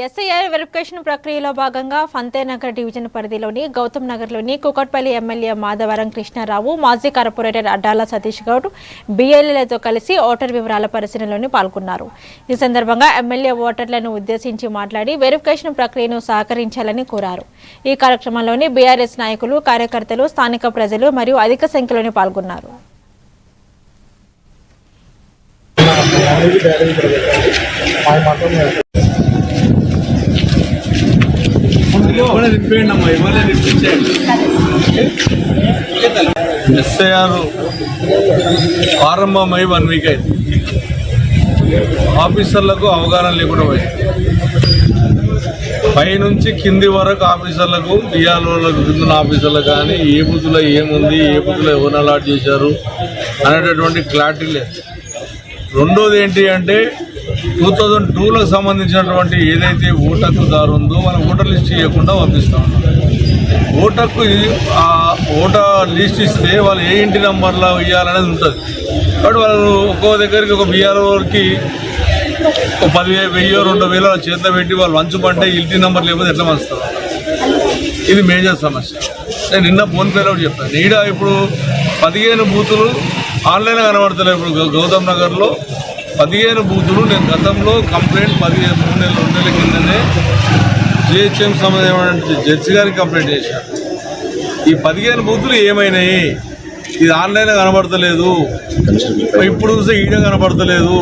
SIR verification ప్రక్రియలో భాగంగా ఫంతేనగర్ division పరిధిలోని గౌతమ్ నగర్లోని కుకట్పల్లి ఎమ్మెల్యే మాధవరం కృష్ణారావు, మాజీ కార్పొరేటర్ అడ్డాల సతీష్ గౌడ్ బిఎల్ఏలతో కలిసి ఓటర్ వివరాల పరిశీలనలో పాల్గొన్నారు. ఈ సందర్భంగా ఎమ్మెల్యే ఓటర్లను ఉద్దేశించి మాట్లాడి వెరిఫికేషన్ ప్రక్రియను సహకరించాలని కోరారు. ఈ కార్యక్రమంలోని బీఆర్ఎస్ నాయకులు, కార్యకర్తలు, స్థానిక ప్రజలు మరియు అధిక సంఖ్యలోని పాల్గొన్నారు. ఎస్ఐఆర్ ప్రారంభమై 1 వీక్ అయింది. ఆఫీసర్లకు అవగాహన లేకుండా పోయింది. పైనుంచి కింది వరకు ఆఫీసర్లకు, బిఆర్ఓలకు, కింద ఆఫీసర్లకు కానీ ఏ బూతులో ఏముంది, ఏ బూతులో ఎవరు అలాట్ చేశారు అనేటటువంటి క్లారిటీ లేదు. రెండోది ఏంటి అంటే 2002లో సంబంధించినటువంటి ఏదైతే ఓటర్దారు ఉందో మనం ఓటర్ లిస్ట్ ఇవ్వకుండా పంపిస్తాం. ఓటర్కు ఓటర్ లిస్ట్ ఇస్తే వాళ్ళు ఏ ఇంటి నెంబర్లో ఇవ్వాలనేది ఉంటుంది. కాబట్టి వాళ్ళు ఒక్కో దగ్గరికి ఒక బీఆర్ఓకి 10,000, 2,000 చేత పెట్టి వాళ్ళు వంచుకుంటే ఇంటి నెంబర్ లేకపోతే ఎట్లా వస్తారు? ఇది మేజర్ సమస్య. నేను నిన్న ఫోన్పేలో చెప్పాను. ఈడ ఇప్పుడు 15 బూతులు ఆన్లైన్ కనబడతలేదు. ఇప్పుడు గౌతమ్ నగర్లో 15 బూతులు నేను గతంలో కంప్లైంట్ 3 నెలల కిందనే జిహెచ్ఎం సంబంధించిన జడ్జి గారికి కంప్లైంట్ చేశాను. ఈ 15 బూతులు ఏమైనాయి? ఇది ఆన్లైన్ కనబడతలేదు, ఇప్పుడు చూస్తే ఈడ కనబడతలేదు.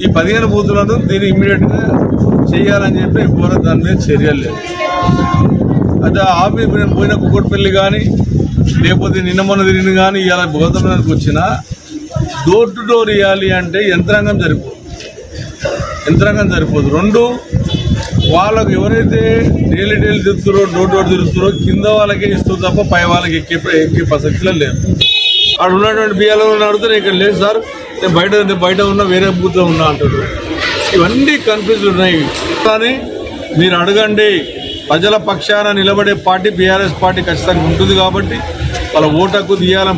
ఈ 15 బూతులను దీన్ని ఇమ్మీడియట్గా చేయాలని చెప్పి ఎవరు దాని మీద చర్యలు లేదు. అయితే ఆఫీస్ నేను పోయిన కుక్కట్పల్లి కానీ లేకపోతే నిన్న మొన్న తిరిగి కానీ ఇవాళ గౌతమ్ నగర్కి వచ్చినా డోర్ టు డోర్ ఇవ్వాలి అంటే యంత్రాంగం సరిపోదు. 2 వాళ్ళకు ఎవరైతే డైలీ తిరుగుతారో, డోర్ తిరుగుతారో కింద వాళ్ళకే ఇస్తూ తప్ప పై వాళ్ళకి ఎక్కే ప్రసక్తిలో లేదు. అక్కడ ఉన్నటువంటి బియ్యాలు అడిగితే ఇక్కడ లేదు సార్, నేను బయట ఉన్న వేరే బూత్లో ఉన్నా అంటారు. ఇవన్నీ కన్ఫ్యూజ్ ఉన్నాయి. కానీ మీరు అడగండి, ప్రజల పక్షాన నిలబడే పార్టీ బీఆర్ఎస్ పార్టీ ఖచ్చితంగా ఉంటుంది. కాబట్టి వాళ్ళ ఓటు హక్కు తీయాలని